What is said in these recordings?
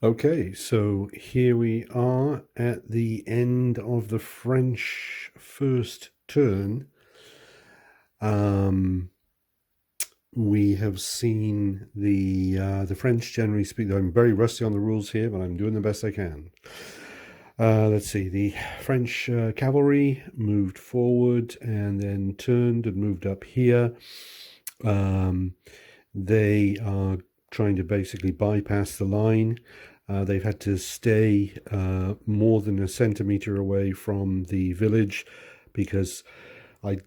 Okay, so here we are at the end of the French first turn. We have seen the French generally speak. I'm very rusty on the rules here, but I'm doing the best I can. Let's see. The French cavalry moved forward and then turned and moved up here. They are trying to basically bypass the line. They've had to stay more than a centimeter away from the village because I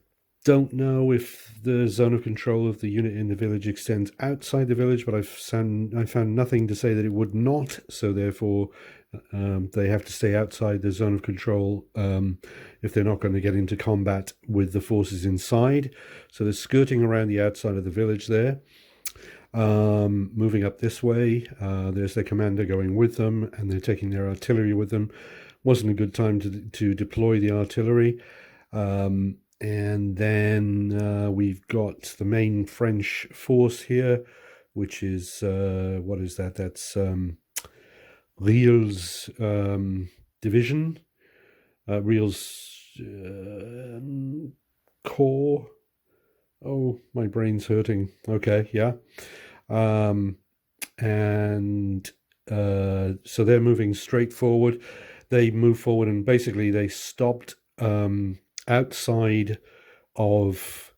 don't know if the zone of control of the unit in the village extends outside the village, but I found nothing to say that it would not. So therefore, they have to stay outside the zone of control if they're not going to get into combat with the forces inside. So they're skirting around the outside of the village there. Moving up this way, there's their commander going with them, and they're taking their artillery with them. Wasn't a good time to deploy the artillery. And then we've got the main French force here, which is, what is that? That's Riel's division, Riel's corps. Oh, my brain's hurting. Okay, yeah. And so they're moving straight forward. They move forward and basically they stopped outside of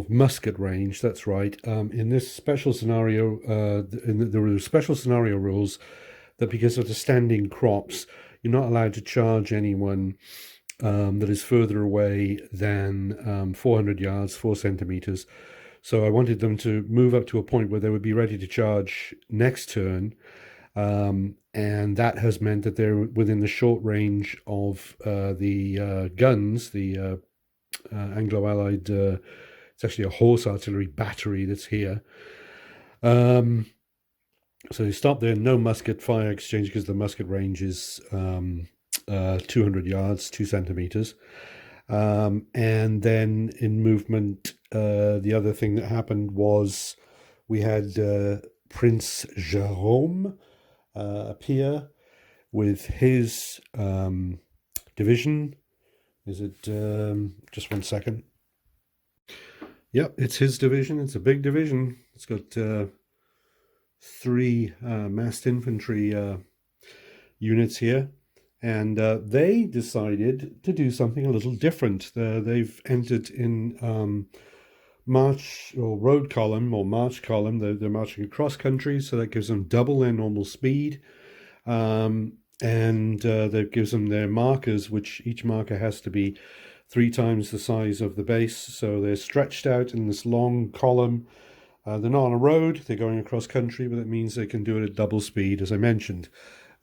musket range. That's right. In this special scenario, there were special scenario rules that because of the standing crops, you're not allowed to charge anyone that is further away than 400 yards, 4 centimeters. So I wanted them to move up to a point where they would be ready to charge next turn. And that has meant that they're within the short range of the guns, the Anglo-allied, it's actually a horse artillery battery that's here. So they stop there, no musket fire exchange because the musket range is 200 yards, 2 centimeters. And then in movement, the other thing that happened was we had Prince Jerome appear with his division. Is it just 1 second? Yep, it's his division. It's a big division. It's got 3 massed infantry units here. And they decided to do something a little different. They've entered in march or road column or march column. They're marching across country, so that gives them double their normal speed. And that gives them their markers, which each marker has to be 3 times the size of the base. So they're stretched out in this long column. They're not on a road, they're going across country, but that means they can do it at double speed, as I mentioned.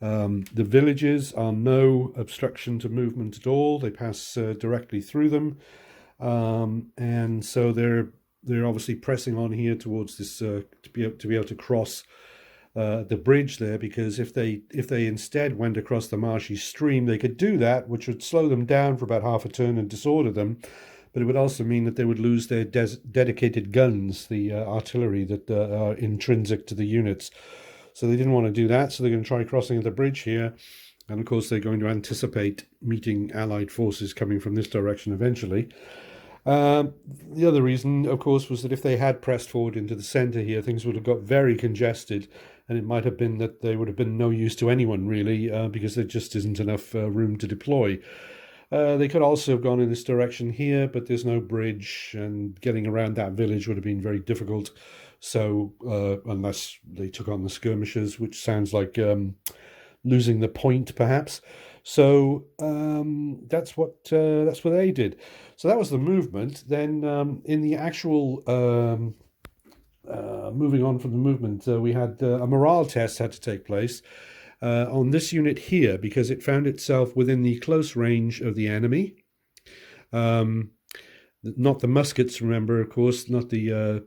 The villages are no obstruction to movement at all. They pass directly through them. And so they're obviously pressing on here towards this to be able to cross the bridge there, because if they instead went across the marshy stream, they could do that, which would slow them down for about half a turn and disorder them. But it would also mean that they would lose their dedicated guns, the artillery that are intrinsic to the units. So they didn't want to do that, so they're going to try crossing the bridge here. And of course, they're going to anticipate meeting Allied forces coming from this direction eventually. The other reason, of course, was that if they had pressed forward into the center here, things would have got very congested, and it might have been that they would have been no use to anyone, really, because there just isn't enough room to deploy. They could also have gone in this direction here, but there's no bridge, and getting around that village would have been very difficult. So unless they took on the skirmishers, which sounds like losing the point, perhaps. So that's what they did. So that was the movement. Then in the actual moving on from the movement, we had a morale test had to take place on this unit here because it found itself within the close range of the enemy. Not the muskets, remember, of course, not the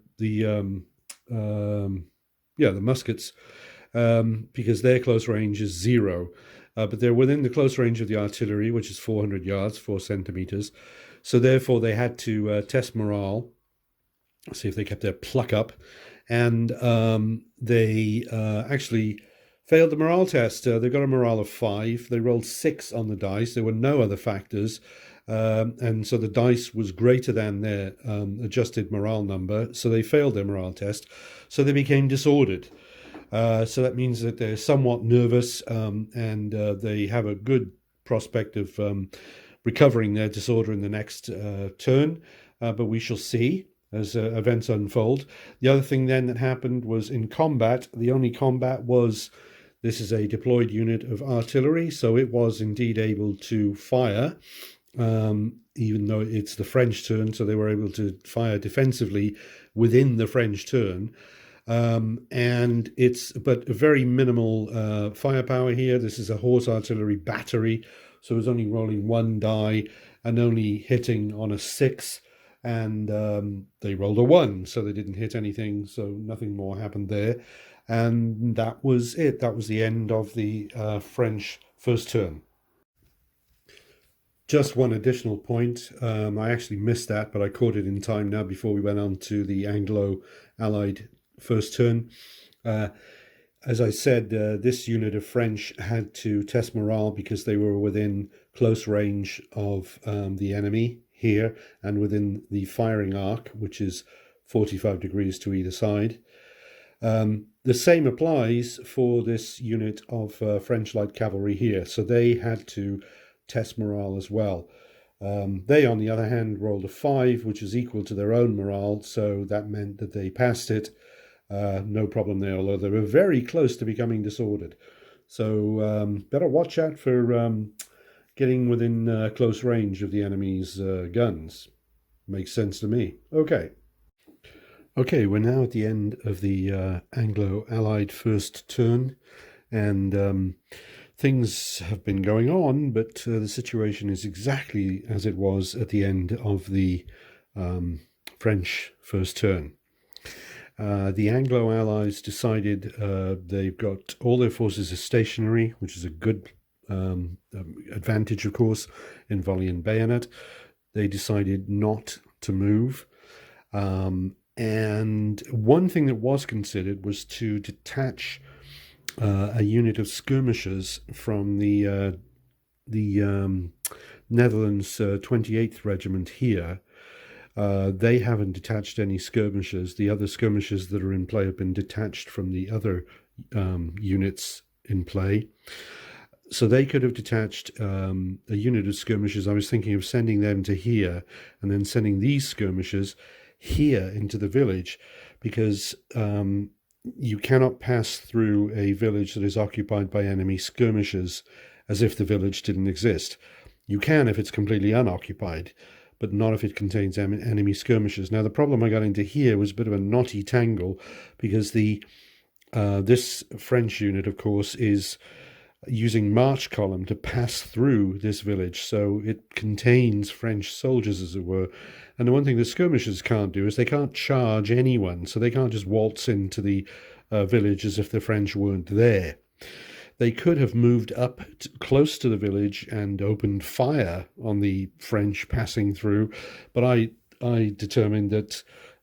muskets, because their close range is 0. But they're within the close range of the artillery, which is 400 yards, 4 centimeters. So therefore, they had to test morale. see if they kept their pluck up. And they actually failed the morale test. They got a morale of 5. They rolled 6 on the dice. There were no other factors. And so the dice was greater than their adjusted morale number. So they failed their morale test. So they became disordered. So that means that they're somewhat nervous, and they have a good prospect of recovering their disorder in the next turn. But we shall see as events unfold. The other thing then that happened was in combat. The only combat was, this is a deployed unit of artillery, so it was indeed able to fire, even though it's the French turn, so they were able to fire defensively within the French turn. And it's but a very minimal firepower here. This is a horse artillery battery, so it was only rolling 1 die and only hitting on a 6. And they rolled a 1, so they didn't hit anything, so nothing more happened there. And that was it. That was the end of the French first turn. Just one additional point. I actually missed that, but I caught it in time now before we went on to the Anglo-allied first turn. As I said, this unit of French had to test morale because they were within close range of the enemy here and within the firing arc, which is 45 degrees to either side. The same applies for this unit of French light cavalry here. So they had to test morale as well. They, on the other hand, rolled a 5, which is equal to their own morale. So that meant that they passed it. No problem there, although they were very close to becoming disordered. So better watch out for getting within close range of the enemy's guns. Makes sense to me. Okay, we're now at the end of the Anglo-allied first turn, and things have been going on, but the situation is exactly as it was at the end of the French first turn. The Anglo-allies decided they've got all their forces are stationary, which is a good advantage, of course, in Volley and Bayonet. They decided not to move. And one thing that was considered was to detach a unit of skirmishers from the Netherlands 28th Regiment here. They haven't detached any skirmishers. The other skirmishers that are in play have been detached from the other units in play. So they could have detached a unit of skirmishers. I was thinking of sending them to here and then sending these skirmishers here into the village, because you cannot pass through a village that is occupied by enemy skirmishers as if the village didn't exist. You can if it's completely unoccupied, but not if it contains enemy skirmishers. Now, the problem I got into here was a bit of a knotty tangle, because this French unit, of course, is using march column to pass through this village, so it contains French soldiers, as it were. And the one thing the skirmishers can't do is they can't charge anyone, so they can't just waltz into the village as if the French weren't there. They could have moved up close to the village and opened fire on the French passing through, but I determined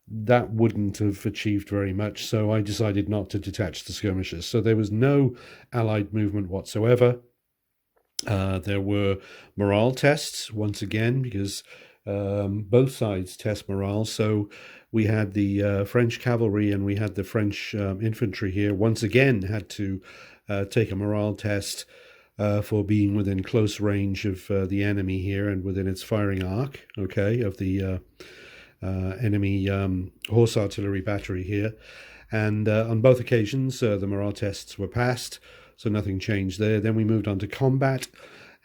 that wouldn't have achieved very much, so I decided not to detach the skirmishers. So there was no Allied movement whatsoever. There were morale tests, once again, because both sides test morale. So we had the French cavalry and we had the French infantry here, once again had to take a morale test for being within close range of the enemy here and within its firing arc, okay, of the enemy horse artillery battery here. And on both occasions, the morale tests were passed, so nothing changed there. Then we moved on to combat,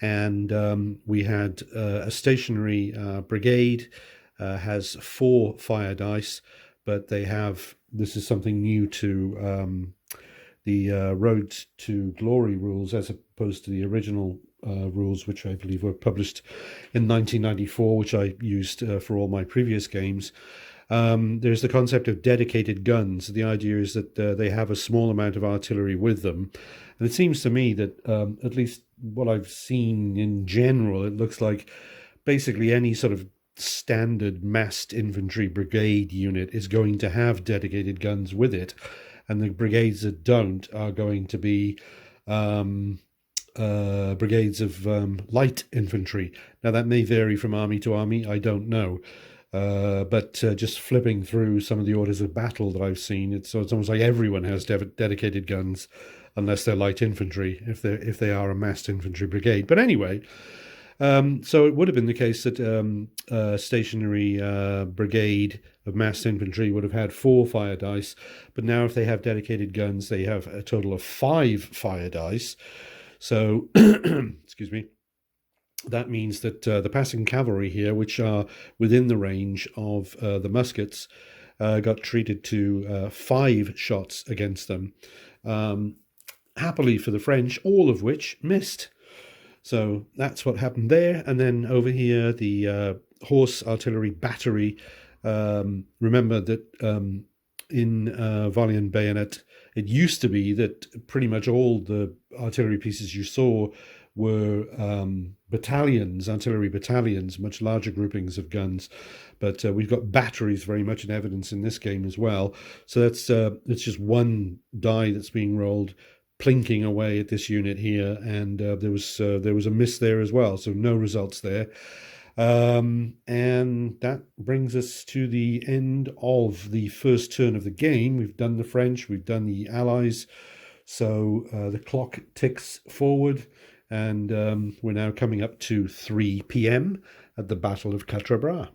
and we had a stationary brigade, has 4 fire dice, but they have, this is something new to the Road to Glory rules, as opposed to the original rules, which I believe were published in 1994, which I used for all my previous games. There's the concept of dedicated guns. The idea is that they have a small amount of artillery with them. And it seems to me that, at least what I've seen in general, it looks like basically any sort of standard massed infantry brigade unit is going to have dedicated guns with it, and the brigades that don't are going to be brigades of light infantry. Now, that may vary from army to army, I don't know. But just flipping through some of the orders of battle that I've seen, it's almost like everyone has dedicated guns, unless they're light infantry, if they are a massed infantry brigade. But anyway, so it would have been the case that a stationary brigade of massed infantry would have had 4 fire dice, but now if they have dedicated guns, they have a total of 5 fire dice. So, excuse me. That means that the passing cavalry here, which are within the range of the muskets, got treated to 5 shots against them. Happily for the French, all of which missed. So that's what happened there. And then over here, the horse artillery battery. Remember that in Volley and Bayonet, it used to be that pretty much all the artillery pieces you saw were battalions, artillery battalions, much larger groupings of guns. But we've got batteries very much in evidence in this game as well. So that's it's just one die that's being rolled, plinking away at this unit here, and there was a miss there as well. So no results there. And that brings us to the end of the first turn of the game. We've done the French, we've done the Allies. So the clock ticks forward, and we're now coming up to 3 p.m. at the Battle of Quatre.